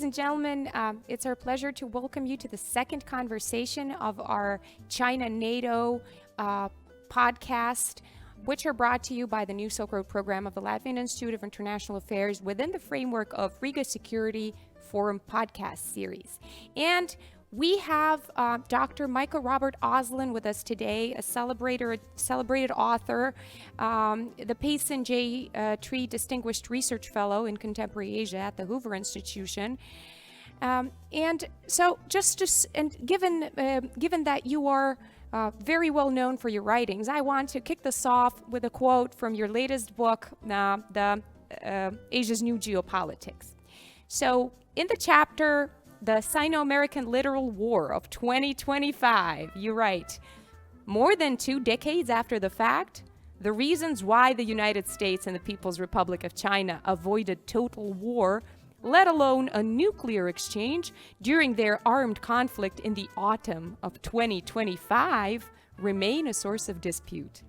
ladies and gentlemen, it's our pleasure to welcome you to the second conversation of our China-NATO podcast, which are brought to you by the New Silk Road program of the Latvian Institute of International Affairs within the framework of Riga Security Forum podcast series. And we have Dr. Michael Robert Auslin with us today, a celebrated author, the Payson J. Tree Distinguished Research Fellow in Contemporary Asia at the Hoover Institution. And so, given that you are very well known for your writings, I want to kick this off with a quote from your latest book, Asia's New Geopolitics. So, in the chapter, The Sino-American Literal War of 2025, you write, more than 2 decades after the fact, the reasons why the United States and the People's Republic of China avoided total war, let alone a nuclear exchange, during their armed conflict in the autumn of 2025, remain a source of dispute.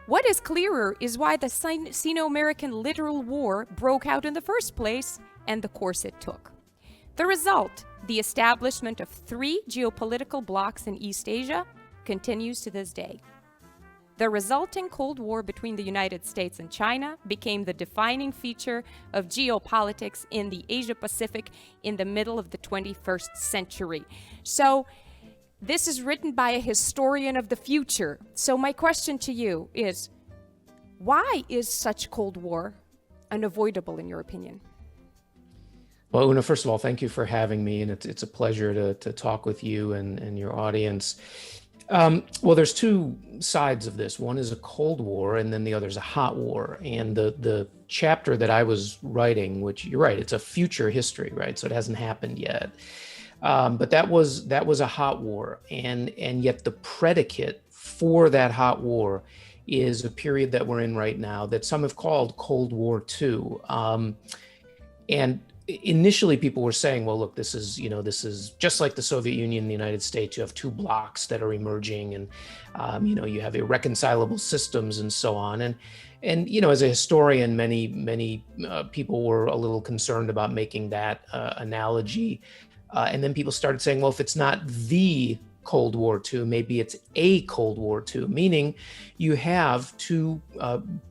What is clearer is why the Sino-American Literal War broke out in the first place and the course it took. The result, the establishment of 3 geopolitical blocs in East Asia, continues to this day. The resulting Cold War between the United States and China became the defining feature of geopolitics in the Asia-Pacific in the middle of the 21st century. So, this is written by a historian of the future. So my question to you is, why is such Cold War unavoidable in your opinion? Well, Una, first of all, thank you for having me, and it's a pleasure to talk with you and your audience. Well, there's 2 sides of this. One is a Cold War, and then the other is a hot war. And the chapter that I was writing, which you're right, it's a future history, right? So it hasn't happened yet. But that was a hot war, and yet the predicate for that hot war is a period that we're in right now that some have called Cold War II. And initially people were saying, well, look, this is just like the Soviet Union and the United States. You have 2 blocs that are emerging, and you have irreconcilable systems and so on. And as a historian, many people were a little concerned about making that analogy. And then people started saying, well, if it's not the Cold War II, maybe it's a Cold War II, meaning you have 2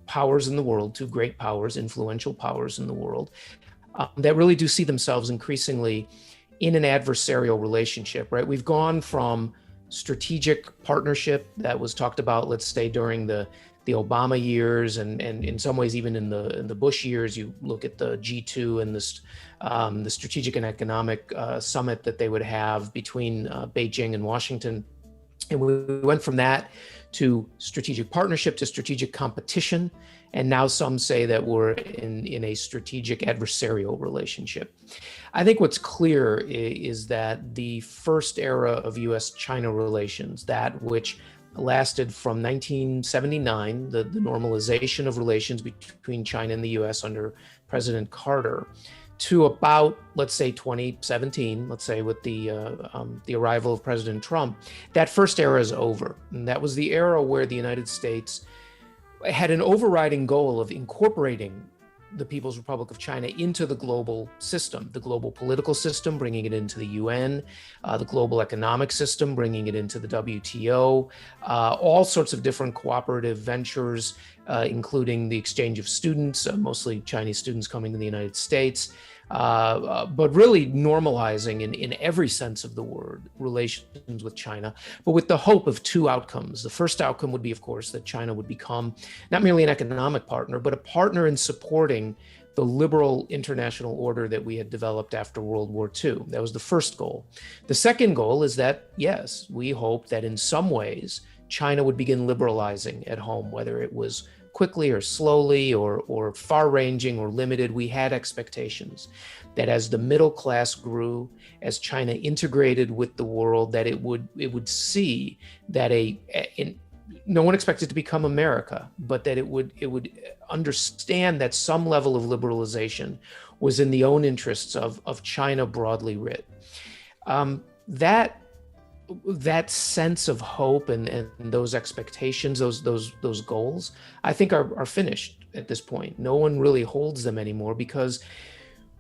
powers in the world, 2 great powers, influential powers in the world, that really do see themselves increasingly in an adversarial relationship, right? We've gone from strategic partnership that was talked about, let's say, during the Obama years, and in some ways even in the Bush years. You look at the G2 and the Strategic and Economic Summit that they would have between Beijing and Washington. And we went from that to strategic partnership to strategic competition. And now some say that we're in a strategic adversarial relationship. I think what's clear is that the first era of US-China relations, that which lasted from 1979, the normalization of relations between China and the US under President Carter, to about, let's say, 2017, let's say with the arrival of President Trump, that first era is over. And that was the era where the United States had an overriding goal of incorporating the People's Republic of China into the global system, the global political system, bringing it into the UN, the global economic system, bringing it into the WTO, all sorts of different cooperative ventures, including the exchange of students, mostly Chinese students coming to the United States, but really normalizing in every sense of the word relations with China, but with the hope of 2 outcomes. The first outcome would be, of course, that China would become not merely an economic partner, but a partner in supporting the liberal international order that we had developed after World War II. That was the first goal. The second goal is that, yes, we hope that in some ways China would begin liberalizing at home, whether it was quickly or slowly or far-ranging or limited. We had expectations that as the middle class grew, as China integrated with the world, that it would see that no one expected to become America, but that it would understand that some level of liberalization was in the own interests of China broadly writ. That sense of hope and those expectations, those goals, I think are finished at this point. No one really holds them anymore because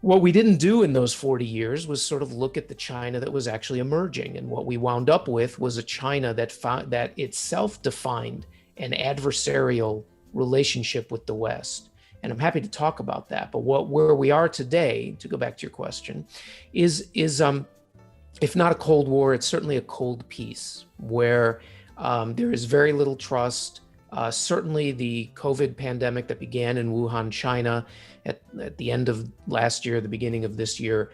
What we didn't do in those 40 years was sort of look at the China that was actually emerging. And what we wound up with was a China that itself defined an adversarial relationship with the West. And I'm happy to talk about that. But where we are today, to go back to your question, is if not a Cold War, it's certainly a cold peace where there is very little trust. Certainly the COVID pandemic that began in Wuhan, China at the end of last year, the beginning of this year,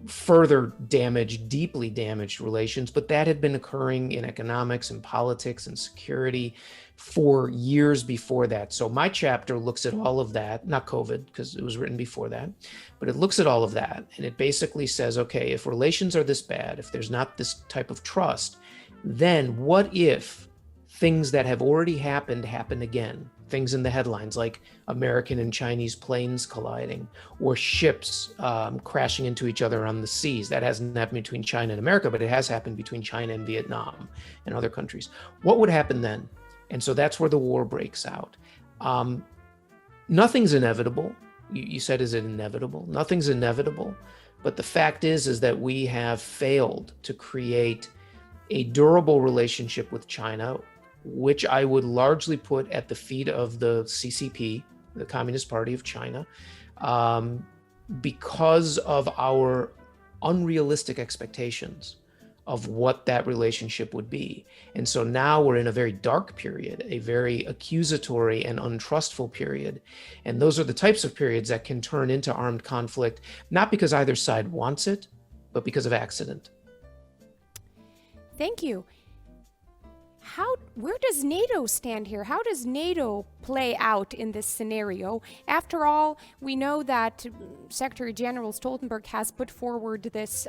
further deeply damaged relations, but that had been occurring in economics and politics and security for years before that. So my chapter looks at all of that, not COVID, because it was written before that, but it looks at all of that. And it basically says, okay, if relations are this bad, if there's not this type of trust, then what if things that have already happened happen again? Things in the headlines like American and Chinese planes colliding or ships crashing into each other on the seas. That hasn't happened between China and America, but it has happened between China and Vietnam and other countries. What would happen then? And so that's where the war breaks out. Nothing's inevitable. You said, is it inevitable? Nothing's inevitable. But the fact is that we have failed to create a durable relationship with China, which I would largely put at the feet of the CCP, the Communist Party of China, because of our unrealistic expectations of what that relationship would be. And so now we're in a very dark period, a very accusatory and untrustful period. And those are the types of periods that can turn into armed conflict, not because either side wants it, but because of accident. Thank you. Where does NATO stand here? How does NATO play out in this scenario? After all, we know that Secretary General Stoltenberg has put forward this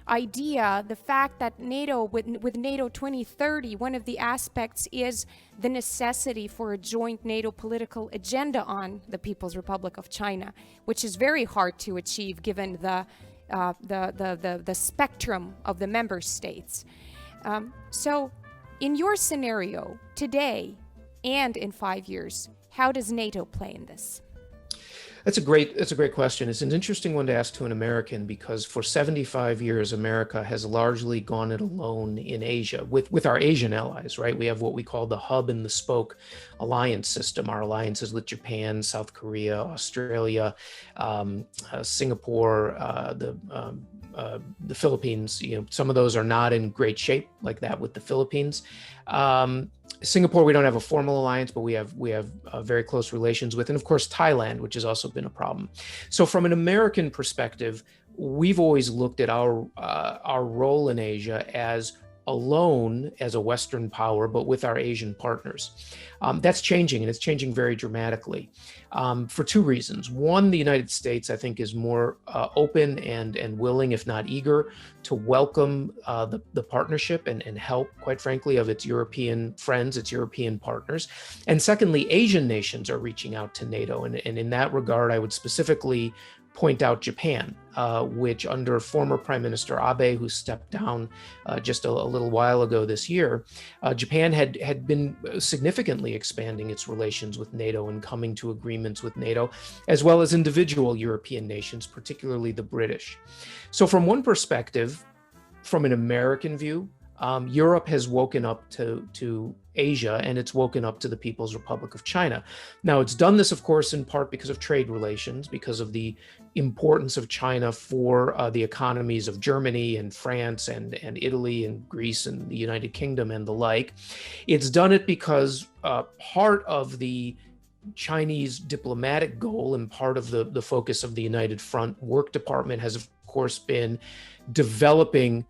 idea, the fact that NATO, with NATO 2030, one of the aspects is the necessity for a joint NATO political agenda on the People's Republic of China, which is very hard to achieve given the spectrum of the member states. So in your scenario today and in 5 years, how does NATO play in this? That's a great question. It's an interesting one to ask to an American because for 75 years, America has largely gone it alone in Asia with our Asian allies, right? We have what we call the hub and the spoke alliance system. Our alliances with Japan, South Korea, Australia, Singapore, the Philippines. Some of those are not in great shape like that with the Philippines. Singapore, we don't have a formal alliance, but we have very close relations with, and of course, Thailand, which has also been a problem. So from an American perspective, we've always looked at our role in Asia as alone as a Western power, but with our Asian partners. That's changing, and it's changing very dramatically for two reasons. One, the United States, I think, is more open and willing, if not eager, to welcome the partnership and help, quite frankly, of its European friends, its European partners. And secondly, Asian nations are reaching out to NATO. And in that regard, I would specifically point out Japan, which under former Prime Minister Abe, who stepped down just a little while ago this year, Japan had been significantly expanding its relations with NATO and coming to agreements with NATO, as well as individual European nations, particularly the British. So from one perspective, from an American view, Europe has woken up to Asia, and it's woken up to the People's Republic of China. Now, it's done this, of course, in part because of trade relations, because of the importance of China for the economies of Germany and France and Italy and Greece and the United Kingdom and the like. It's done it because part of the Chinese diplomatic goal and part of the focus of the United Front Work Department has, of course, been developing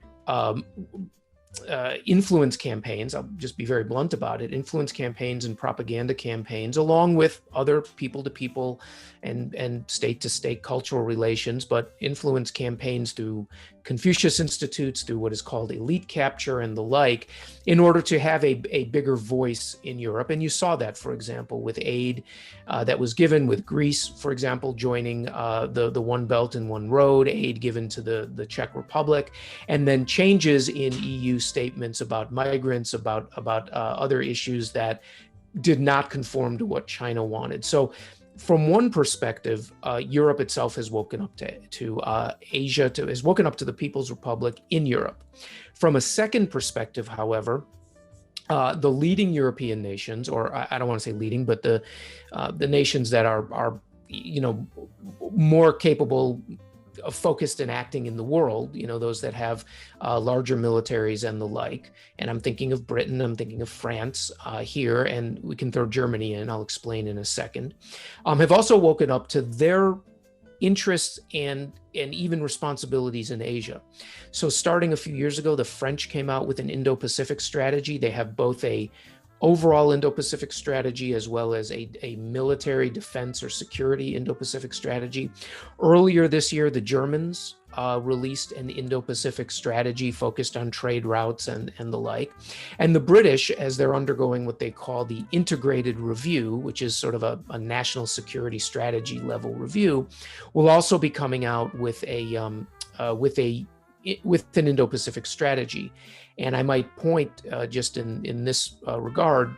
influence campaigns. I'll just be very blunt about it. Influence campaigns and propaganda campaigns, along with other people-to-people and state-to-state cultural relations, but influence campaigns through Confucius Institutes, through what is called elite capture and the like, in order to have a bigger voice in Europe. And you saw that, for example, with aid that was given with Greece, for example, joining the One Belt and One Road, aid given to the Czech Republic, and then changes in EU statements about migrants, about other issues that did not conform to what China wanted. So from one perspective, Europe itself has woken up to Asia, has woken up to the People's Republic in Europe. From a second perspective, however, the leading European nations, or I don't want to say leading, but the nations that are more capable of focused and acting in the world, those that have larger militaries and the like. And I'm thinking of Britain, I'm thinking of France here, and we can throw Germany in, I'll explain in a second, have also woken up to their interests and even responsibilities in Asia. So starting a few years ago, the French came out with an Indo-Pacific strategy. They have both a overall Indo-Pacific strategy as well as a military defense or security Indo-Pacific strategy. Earlier this year, the Germans released an Indo-Pacific strategy focused on trade routes and the like. And the British, as they're undergoing what they call the integrated review, which is sort of a national security strategy level review, will also be coming out with an Indo-Pacific strategy. And I might point just in this regard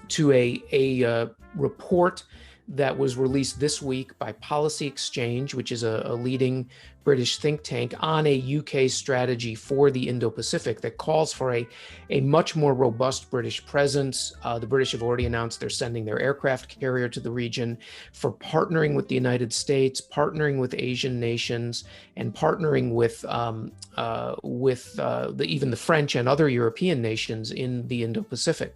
to a report that was released this week by Policy Exchange, which is a leading British think tank, on a UK strategy for the Indo-Pacific that calls for a much more robust British presence. The British have already announced they're sending their aircraft carrier to the region, for partnering with the United States, partnering with Asian nations, and partnering with even the French and other European nations in the Indo-Pacific.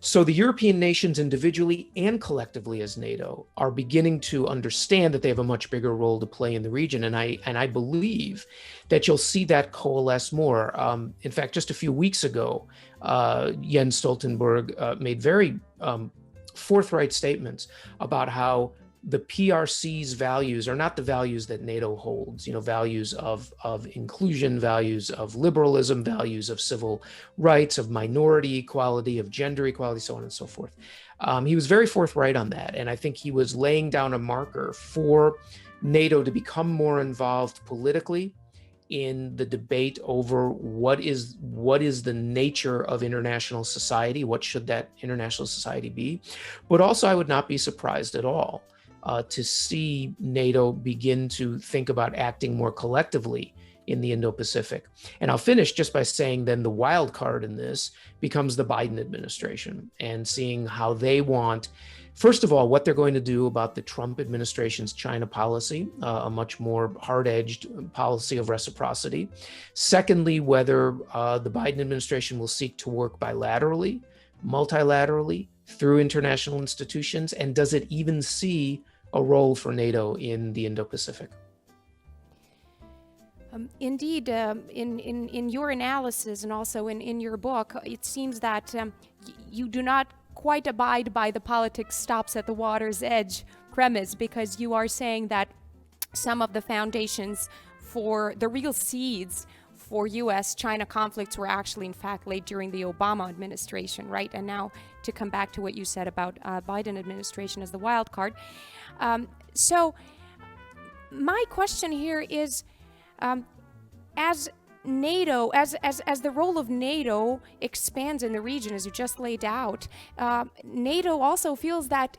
So the European nations individually and collectively as NATO are beginning to understand that they have a much bigger role to play in the region. And I believe that you'll see that coalesce more. In fact, just a few weeks ago, Jens Stoltenberg made very forthright statements about how the PRC's values are not the values that NATO holds, values of inclusion, values of liberalism, values of civil rights, of minority equality, of gender equality, so on and so forth. He was very forthright on that. And I think he was laying down a marker for NATO to become more involved politically in the debate over what is the nature of international society, what should that international society be. But also, I would not be surprised at all to see NATO begin to think about acting more collectively in the Indo-Pacific. And I'll finish just by saying then the wild card in this becomes the Biden administration, and seeing how they want, first of all, what they're going to do about the Trump administration's China policy, a much more hard-edged policy of reciprocity. Secondly, whether the Biden administration will seek to work bilaterally, multilaterally, through international institutions, and does it even see a role for NATO in the Indo-Pacific? Indeed, in your analysis and also in your book, it seems that you do not quite abide by the politics stops at the water's edge premise, because you are saying that some of the foundations for the real seeds for U.S.-China conflicts were actually, in fact, laid during the Obama administration, right? And now to come back to what you said about Biden administration as the wild card. So my question here is, as NATO, as the role of NATO expands in the region, as you just laid out, NATO also feels that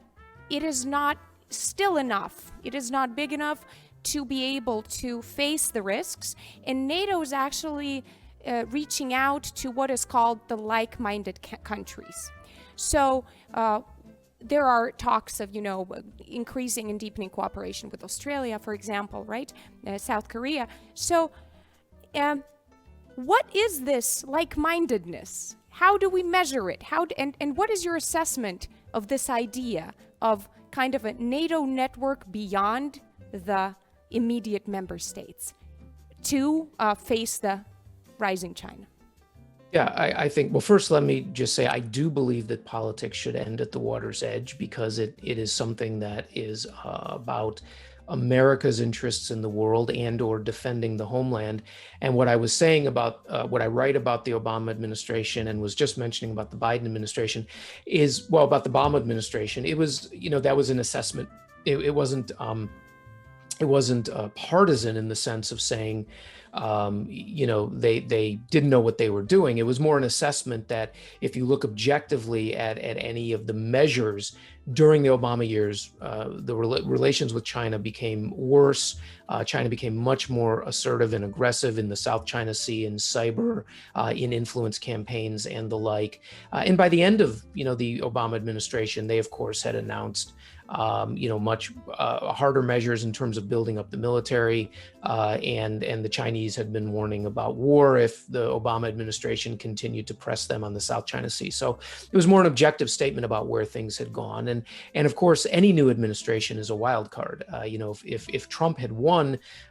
it is not still enough. It is not big enough to be able to face the risks. And NATO is actually reaching out to what is called the like-minded countries. So there are talks of, increasing and deepening cooperation with Australia, for example, right? South Korea. So what is this like-mindedness? How do we measure it? And what is your assessment of this idea of kind of a NATO network beyond the immediate member states to face the rising China? Yeah, I think, well, first, let me just say, I do believe that politics should end at the water's edge, because it is something that is about America's interests in the world and or defending the homeland. And what I was saying about what I write about the Obama administration and was just mentioning about the Biden administration is, well, about the Obama administration, it was, that was an assessment. It wasn't partisan in the sense of saying, they didn't know what they were doing. It was more an assessment that if you look objectively at any of the measures during the Obama years, the relations with China became worse. China became much more assertive and aggressive in the South China Sea, in cyber, in influence campaigns and the like. And by the end of, the Obama administration, they of course had announced much harder measures in terms of building up the military, and the Chinese had been warning about war if the Obama administration continued to press them on the South China Sea. So it was more an objective statement about where things had gone, and of course any new administration is a wild card. If Trump had won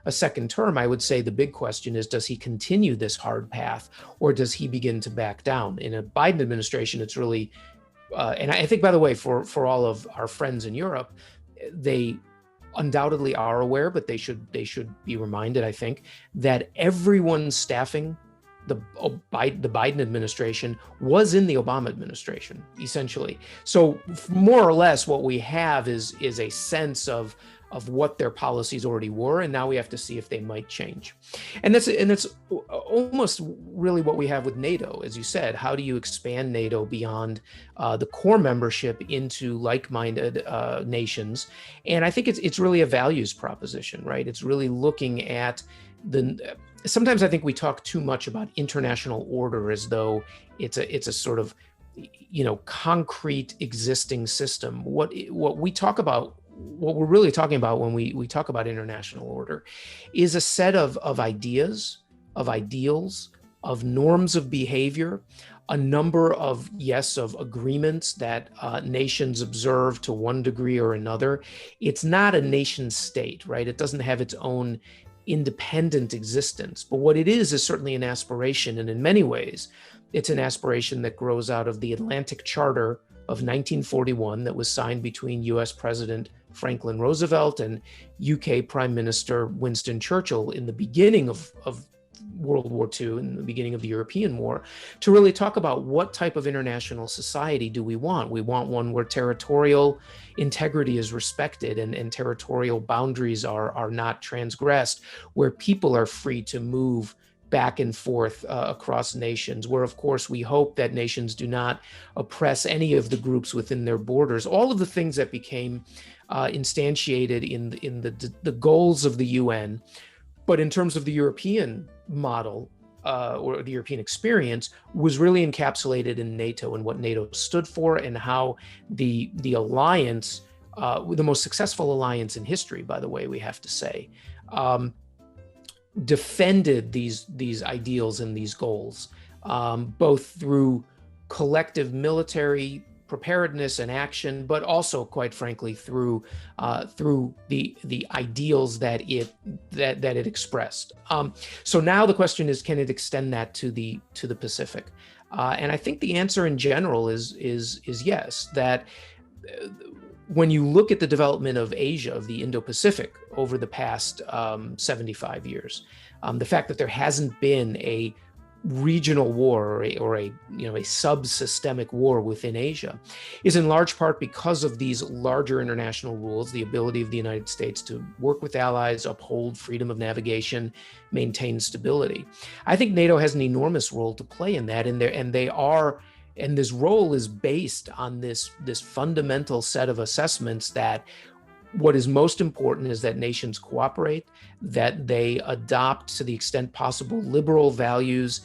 a second term, I would say the big question is, does he continue this hard path, or does he begin to back down? In a Biden administration, it's really and I think, by the way, for all of our friends in Europe, they undoubtedly are aware, but they should be reminded, I think, that everyone staffing the Biden administration was in the Obama administration, essentially. So more or less what we have is a sense of what their policies already were, and now we have to see if they might change. And that's almost really what we have with NATO, as you said. How do you expand NATO beyond the core membership into like-minded nations? And I think it's really a values proposition, right? It's really looking at sometimes I think we talk too much about international order as though it's a sort of, concrete existing system. What we're really talking about when we talk about international order is a set of ideas, of ideals, of norms of behavior, a number of agreements that nations observe to one degree or another. It's not a nation state, right? It doesn't have its own independent existence. But what it is certainly an aspiration. And in many ways, it's an aspiration that grows out of the Atlantic Charter of 1941 that was signed between US President Franklin Roosevelt and UK Prime Minister Winston Churchill in the beginning of World War II, in the beginning of the European War, to really talk about what type of international society do we want. We want one where territorial integrity is respected and territorial boundaries are not transgressed, where people are free to move back and forth across nations, where of course we hope that nations do not oppress any of the groups within their borders. All of the things that became instantiated in the goals of the UN, but in terms of the European model or the European experience, was really encapsulated in NATO and what NATO stood for, and how the alliance, the most successful alliance in history, by the way, we have to say, defended these ideals and these goals, both through collective military preparedness and action, but also, quite frankly, through the ideals that it expressed. So now the question is, can it extend that to the Pacific? And I think the answer in general is yes. That when you look at the development of Asia, of the Indo-Pacific over the past 75 years, the fact that there hasn't been a regional war or a sub-systemic war within Asia is in large part because of these larger international rules, the ability of the United States to work with allies, uphold freedom of navigation, maintain stability. I think NATO has an enormous role to play in that, and this role is based on this fundamental set of assessments that what is most important is that nations cooperate, that they adopt, to the extent possible, liberal values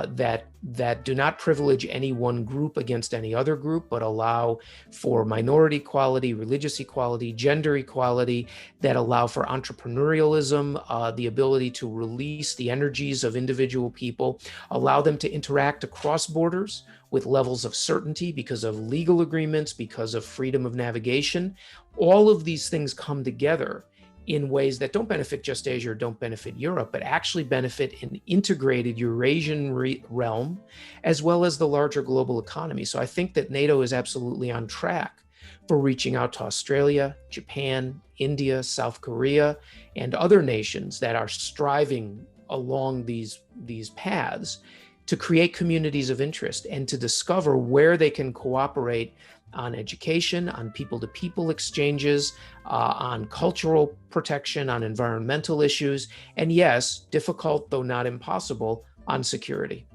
that do not privilege any one group against any other group, but allow for minority equality, religious equality, gender equality, that allow for entrepreneurialism, the ability to release the energies of individual people, allow them to interact across borders with levels of certainty because of legal agreements, because of freedom of navigation. All of these things come together in ways that don't benefit just Asia or don't benefit Europe, but actually benefit an integrated Eurasian realm, as well as the larger global economy. So I think that NATO is absolutely on track for reaching out to Australia, Japan, India, South Korea, and other nations that are striving along these paths to create communities of interest and to discover where they can cooperate on education, on people-to-people exchanges, on cultural protection, on environmental issues, and yes, difficult though not impossible, on security.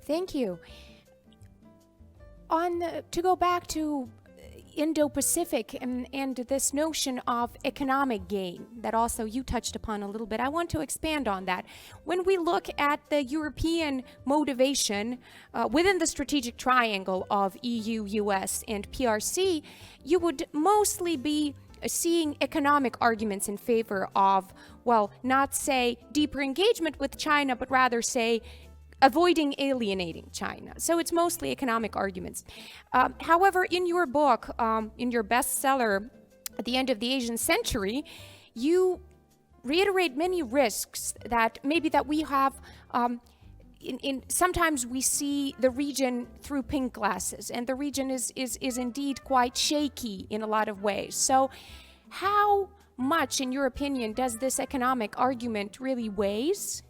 Thank you. To go back to Indo-Pacific and this notion of economic gain that also you touched upon a little bit, I want to expand on that. When we look at the European motivation within the strategic triangle of EU, US, and PRC, you would mostly be seeing economic arguments in favor of, well, not say deeper engagement with China, but rather say avoiding alienating China. So it's mostly economic arguments. However, in your book, in your bestseller, At the End of the Asian Century, you reiterate many risks that we have. Sometimes we see the region through pink glasses, and the region is indeed quite shaky in a lot of ways. So how much, in your opinion, does this economic argument really weighs?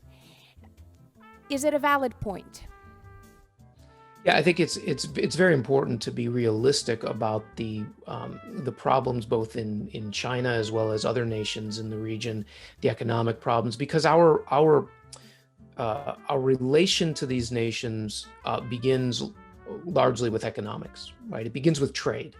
Is it a valid point? Yeah, I think it's very important to be realistic about the problems both in China as well as other nations in the region, the economic problems, because our relation to these nations begins largely with economics, right? It begins with trade.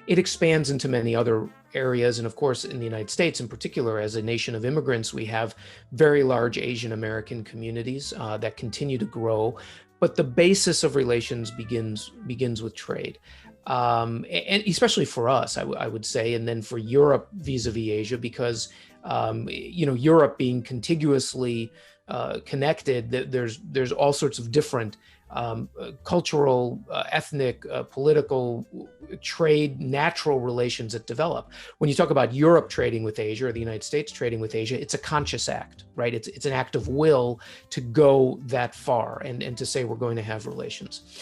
It expands into many other areas. And of course, in the United States in particular, as a nation of immigrants, we have very large Asian American communities that continue to grow. But the basis of relations begins with trade. And especially for us, I would say, and then for Europe vis-a-vis Asia, because Europe being contiguously connected, there's all sorts of different cultural, ethnic, political, trade, natural relations that develop. When you talk about Europe trading with Asia or the United States trading with Asia, it's a conscious act, right? It's an act of will to go that far and to say we're going to have relations.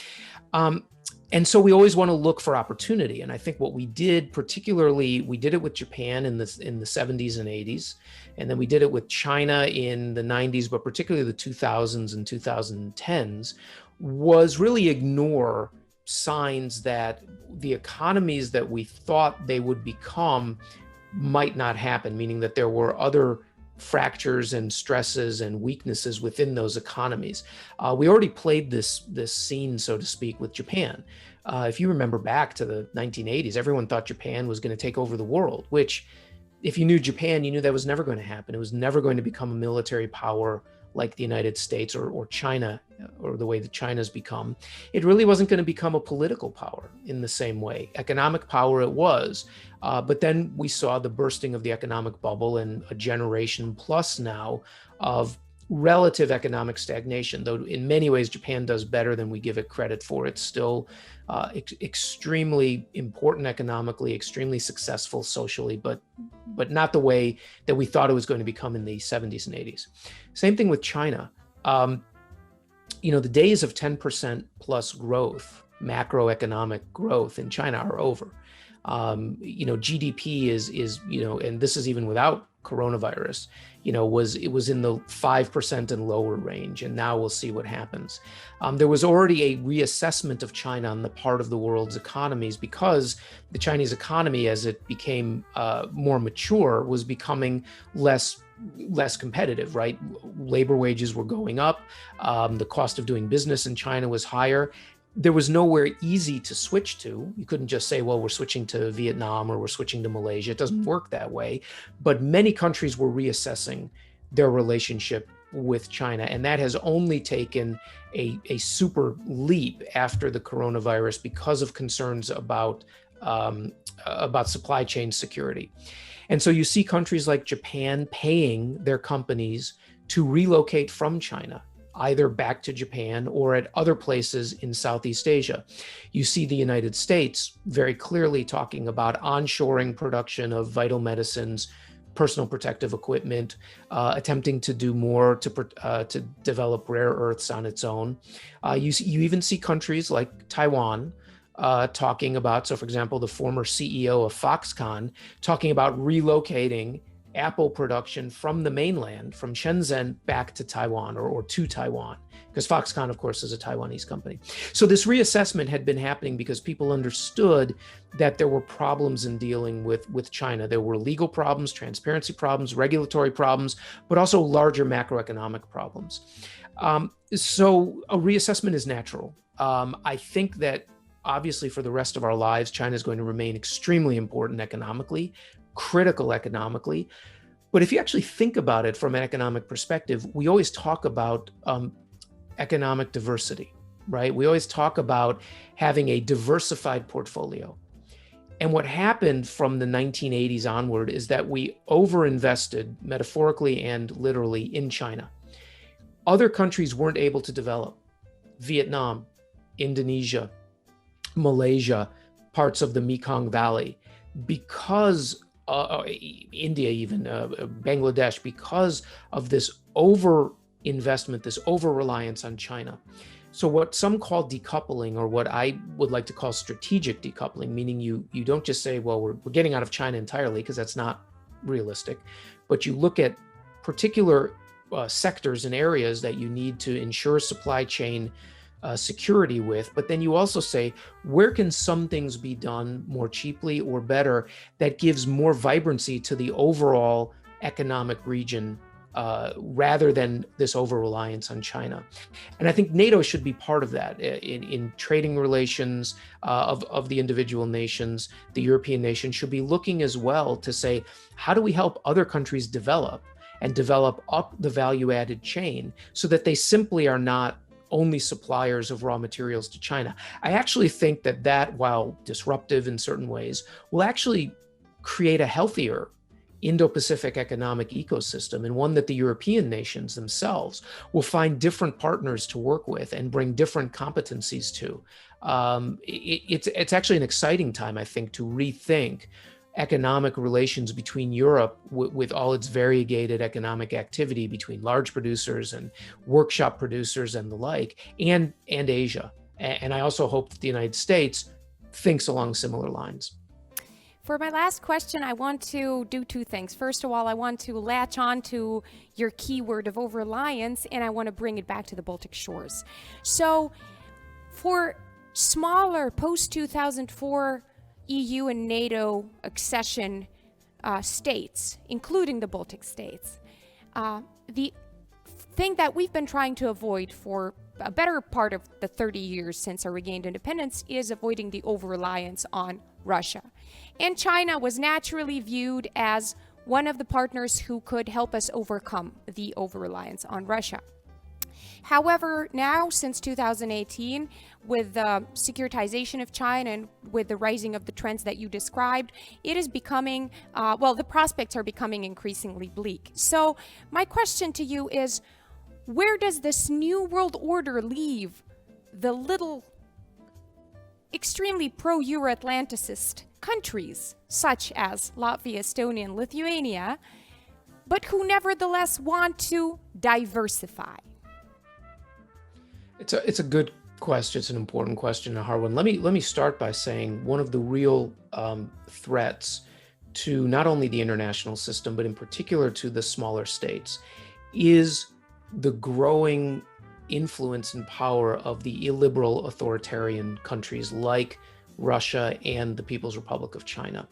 And so we always want to look for opportunity. And I think what we did, particularly, we did it with Japan in the 70s and 80s. And then we did it with China in the 90s, but particularly the 2000s and 2010s, was really ignore signs that the economies that we thought they would become might not happen, meaning that there were other fractures and stresses and weaknesses within those economies. We already played this scene, so to speak, with Japan. If you remember back to the 1980s, everyone thought Japan was going to take over the world, which if you knew Japan, you knew that was never going to happen. It was never going to become a military power like the United States or China, or the way that China's become. It really wasn't going to become a political power in the same way. Economic power it was, but then we saw the bursting of the economic bubble and a generation plus now of relative economic stagnation, though in many ways Japan does better than we give it credit for. It's still extremely important economically, extremely successful socially, but not the way that we thought it was going to become in the 70s and 80s. Same thing with China. The days of 10% plus growth, macroeconomic growth in China are over. GDP is and this is even without coronavirus, it was in the 5% and lower range, and now we'll see what happens. There was already a reassessment of China on the part of the world's economies because the Chinese economy, as it became more mature, was becoming less competitive, right? Labor wages were going up. The cost of doing business in China was higher. There was nowhere easy to switch to. You couldn't just say, well, we're switching to Vietnam or we're switching to Malaysia. It doesn't work that way. But many countries were reassessing their relationship with China. And that has only taken a super leap after the coronavirus because of concerns about supply chain security. And so you see countries like Japan paying their companies to relocate from China, either back to Japan or at other places in Southeast Asia. You see the United States very clearly talking about onshoring production of vital medicines, personal protective equipment, attempting to do more to develop rare earths on its own. You even see countries like Taiwan talking about, so for example, the former CEO of Foxconn talking about relocating Apple production from the mainland, from Shenzhen back to Taiwan or to Taiwan, because Foxconn, of course, is a Taiwanese company. So this reassessment had been happening because people understood that there were problems in dealing with China. There were legal problems, transparency problems, regulatory problems, but also larger macroeconomic problems. So a reassessment is natural. I think that obviously for the rest of our lives, China is going to remain extremely important economically, critical economically. But if you actually think about it from an economic perspective, we always talk about economic diversity, right? We always talk about having a diversified portfolio. And what happened from the 1980s onward is that we overinvested metaphorically and literally in China. Other countries weren't able to develop. Vietnam, Indonesia, Malaysia, parts of the Mekong Valley, because India, even Bangladesh, because of this over-investment, this over-reliance on China. So what some call decoupling, or what I would like to call strategic decoupling, meaning you don't just say, well, we're getting out of China entirely, because that's not realistic, but you look at particular sectors and areas that you need to ensure supply chain security with, but then you also say, where can some things be done more cheaply or better that gives more vibrancy to the overall economic region rather than this over-reliance on China? And I think NATO should be part of that in trading relations of the individual nations. The European nations should be looking as well to say, how do we help other countries develop and develop up the value-added chain so that they simply are not only suppliers of raw materials to China? I actually think that, while disruptive in certain ways, will actually create a healthier Indo-Pacific economic ecosystem, and one that the European nations themselves will find different partners to work with and bring different competencies to. It's actually an exciting time, I think, to rethink economic relations between Europe with all its variegated economic activity between large producers and workshop producers and the like, and Asia. And I also hope that the United States thinks along similar lines. For my last question, I want to do two things. First of all, I want to latch on to your keyword of over-reliance, and I want to bring it back to the Baltic shores. So for smaller post-2004 EU and NATO accession states, including the Baltic states, the thing that we've been trying to avoid for a better part of the 30 years since our regained independence is avoiding the over-reliance on Russia. And China was naturally viewed as one of the partners who could help us overcome the over-reliance on Russia. However, now, since 2018, with the securitization of China and with the rising of the trends that you described, it is becoming, the prospects are becoming increasingly bleak. So my question to you is, where does this new world order leave the little, extremely pro-Euro-Atlanticist countries, such as Latvia, Estonia, and Lithuania, but who nevertheless want to diversify? It's a good question. It's an important question, a hard one. Let me start by saying one of the real threats to not only the international system, but in particular to the smaller states, is the growing influence and power of the illiberal authoritarian countries like Russia and the People's Republic of China.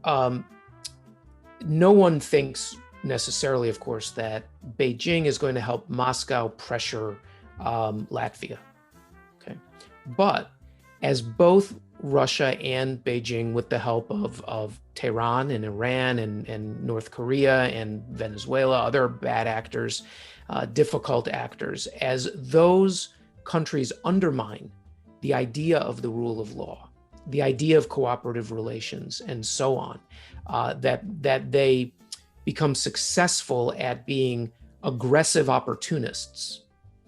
No one thinks necessarily, of course, that Beijing is going to help Moscow pressure Latvia. Okay, but as both Russia and Beijing, with the help of Tehran and Iran and North Korea and Venezuela, other bad actors, difficult actors, as those countries undermine the idea of the rule of law, the idea of cooperative relations, and so on, that they become successful at being aggressive opportunists,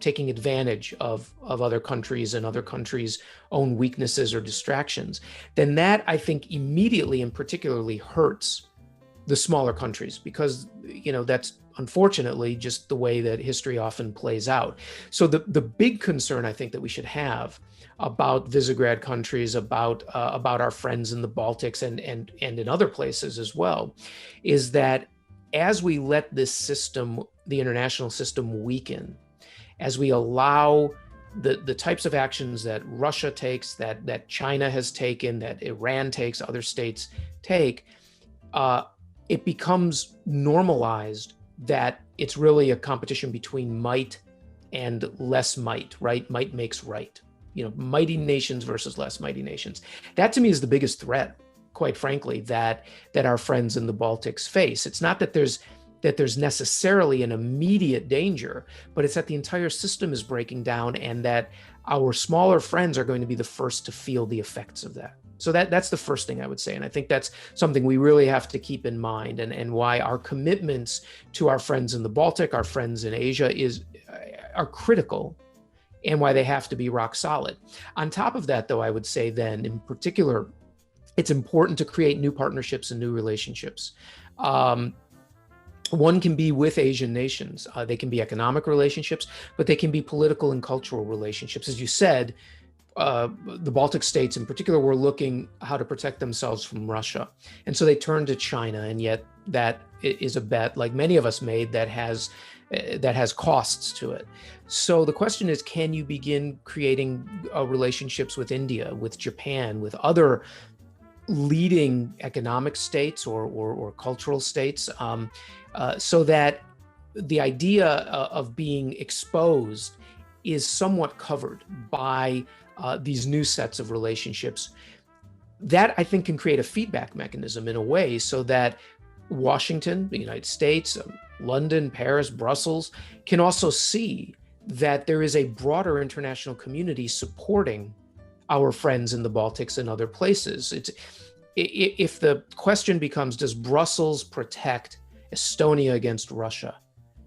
taking advantage of other countries and other countries' own weaknesses or distractions, then that, I think, immediately and particularly hurts the smaller countries, because that's unfortunately, just the way that history often plays out. So the big concern I think that we should have about Visegrad countries, about our friends in the Baltics and in other places as well, is that as we let this system, the international system, weaken, as we allow the types of actions that Russia takes, that China has taken, that Iran takes, other states take, it becomes normalized that it's really a competition between might and less might, right? Might makes right. Mighty nations versus less mighty nations. That to me is the biggest threat, quite frankly, that our friends in the Baltics face. It's not that there's necessarily an immediate danger, but it's that the entire system is breaking down and that our smaller friends are going to be the first to feel the effects of that. So that's the first thing I would say. And I think that's something we really have to keep in mind, and why our commitments to our friends in the Baltic, our friends in Asia are critical, and why they have to be rock solid. On top of that, though, I would say then, in particular, it's important to create new partnerships and new relationships. One can be with Asian nations. They can be economic relationships, but they can be political and cultural relationships. As you said, the Baltic states in particular were looking how to protect themselves from Russia. And so they turned to China, and yet that is a bet, like many of us made, that has costs to it. So the question is, can you begin creating relationships with India, with Japan, with other leading economic states or cultural states, so that the idea of being exposed is somewhat covered by these new sets of relationships? That, I think, can create a feedback mechanism in a way so that Washington, the United States, London, Paris, Brussels can also see that there is a broader international community supporting our friends in the Baltics and other places. If the question becomes, does Brussels protect Estonia against Russia,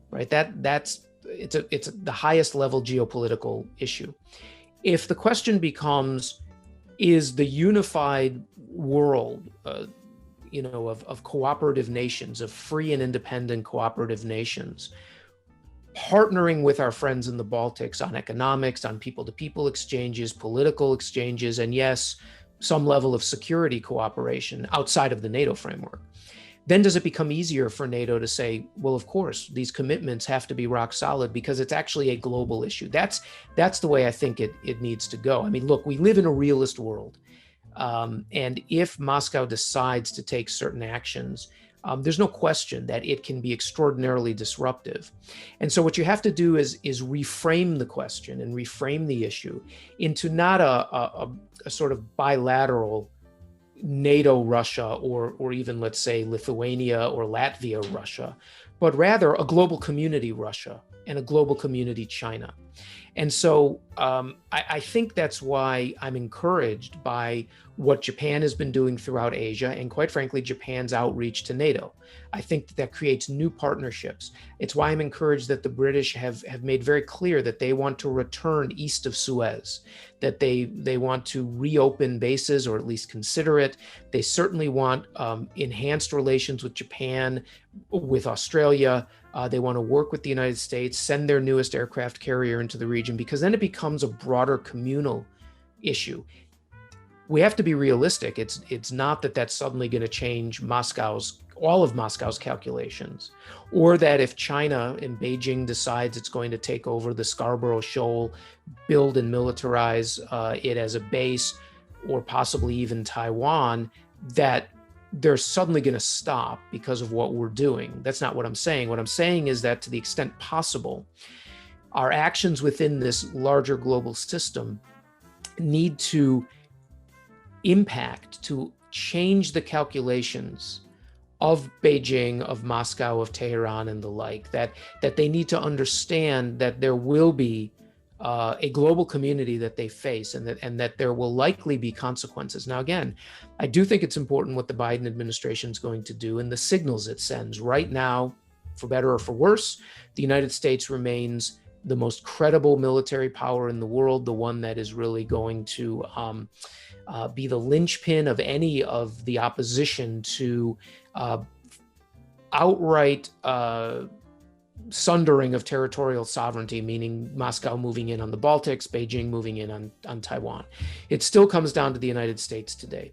right? It's the highest level geopolitical issue. If the question becomes, is the unified world, of cooperative nations, of free and independent cooperative nations, partnering with our friends in the Baltics on economics, on people-to-people exchanges, political exchanges, and yes, some level of security cooperation outside of the NATO framework, then does it become easier for NATO to say, well, of course, these commitments have to be rock solid because it's actually a global issue? That's the way I think it needs to go. I mean, look, we live in a realist world. And if Moscow decides to take certain actions, there's no question that it can be extraordinarily disruptive. And so what you have to do is reframe the question and reframe the issue into not a sort of bilateral NATO-Russia or even, let's say, Lithuania or Latvia-Russia, but rather a global community Russia and a global community China. And so I think that's why I'm encouraged by what Japan has been doing throughout Asia, and quite frankly, Japan's outreach to NATO. I think that creates new partnerships. It's why I'm encouraged that the British have made very clear that they want to return east of Suez, that they want to reopen bases, or at least consider it. They certainly want enhanced relations with Japan, with Australia. They want to work with the United States, send their newest aircraft carrier into the region, because then it becomes a broader communal issue. We have to be realistic. It's not that that's suddenly going to change all of Moscow's calculations, or that if China in Beijing decides it's going to take over the Scarborough Shoal, build and militarize it as a base, or possibly even Taiwan, that they're suddenly going to stop because of what we're doing. That's not what I'm saying. What I'm saying is that to the extent possible, our actions within this larger global system need to impact, to change the calculations of Beijing, of Moscow, of Tehran, and the like, that they need to understand that there will be a global community that they face, and that there will likely be consequences. Now, again, I do think it's important what the Biden administration is going to do and the signals it sends. Right now, for better or for worse, the United States remains the most credible military power in the world, the one that is really going to be the linchpin of any of the opposition to outright sundering of territorial sovereignty, meaning Moscow moving in on the Baltics, Beijing moving in on Taiwan. It still comes down to the United States today.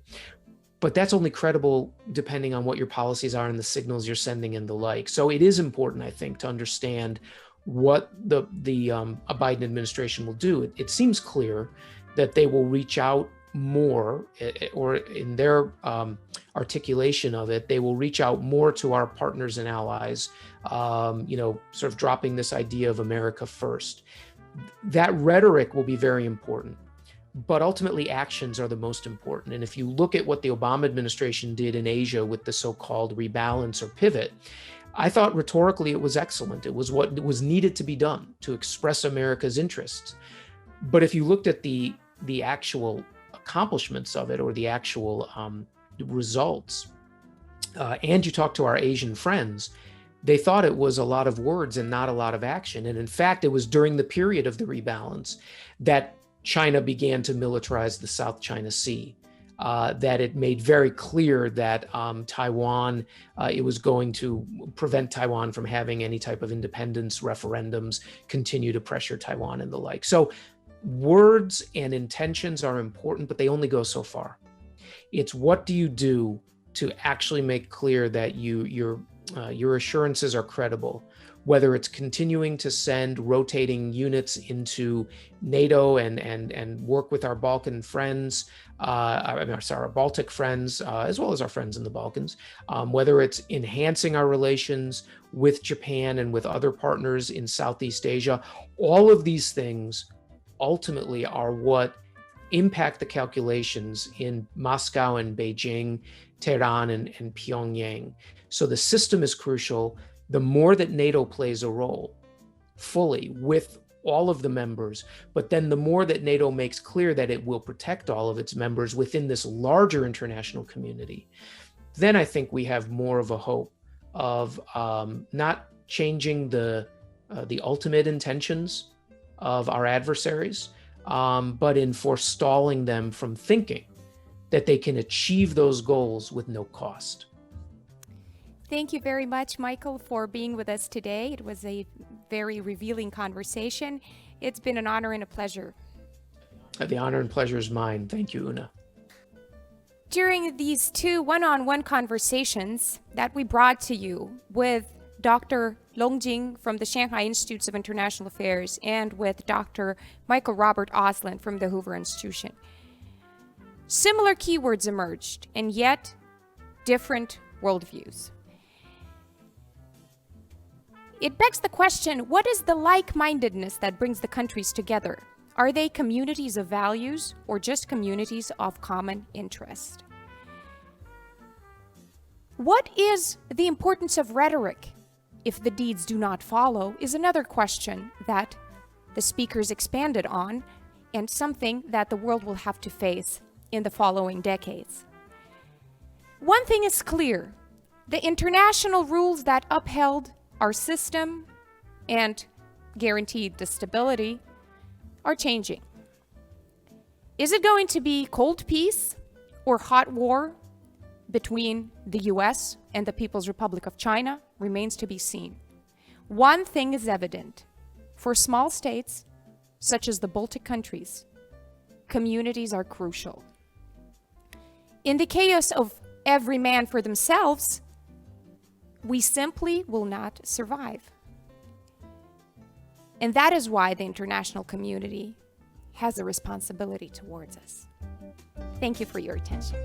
But that's only credible depending on what your policies are and the signals you're sending and the like. So it is important, I think, to understand what the Biden administration will do. It seems clear that they will reach out more, or in their articulation of it, they will reach out more to our partners and allies, sort of dropping this idea of America first. That rhetoric will be very important, but ultimately actions are the most important. And if you look at what the Obama administration did in Asia with the so-called rebalance or pivot, I thought rhetorically it was excellent. It was what was needed to be done to express America's interests. But if you looked at the actual accomplishments of it, or the actual results, and you talk to our Asian friends, they thought it was a lot of words and not a lot of action. And in fact, it was during the period of the rebalance that China began to militarize the South China Sea, that it made very clear that Taiwan, it was going to prevent Taiwan from having any type of independence referendums, continue to pressure Taiwan and the like. So words and intentions are important, but they only go so far. It's what do you do to actually make clear that your assurances are credible, whether it's continuing to send rotating units into NATO and work with our Balkan friends, our Baltic friends, as well as our friends in the Balkans, whether it's enhancing our relations with Japan and with other partners in Southeast Asia. All of these things ultimately are what impact the calculations in Moscow and Beijing, Tehran and Pyongyang. So the system is crucial. The more that NATO plays a role fully with all of the members, but then the more that NATO makes clear that it will protect all of its members within this larger international community, then I think we have more of a hope of not changing the ultimate intentions of our adversaries, but in forestalling them from thinking that they can achieve those goals with no cost. Thank you very much, Michael, for being with us today. It was a very revealing conversation. It's been an honor and a pleasure. The honor and pleasure is mine. Thank you, Una. During these two one-on-one conversations that we brought to you with Dr. Longjing from the Shanghai Institutes of International Affairs and with Dr. Michael Robert Auslin from the Hoover Institution, similar keywords emerged, and yet different worldviews. It begs the question, what is the like-mindedness that brings the countries together? Are they communities of values or just communities of common interest? What is the importance of rhetoric if the deeds do not follow is another question that the speakers expanded on, and something that the world will have to face in the following decades. One thing is clear: the international rules that upheld our system and guaranteed the stability are changing. Is it going to be cold peace or hot war between the US and the People's Republic of China? Remains to be seen. One thing is evident: for small states, such as the Baltic countries, communities are crucial. In the chaos of every man for themselves, we simply will not survive. And that is why the international community has a responsibility towards us. Thank you for your attention.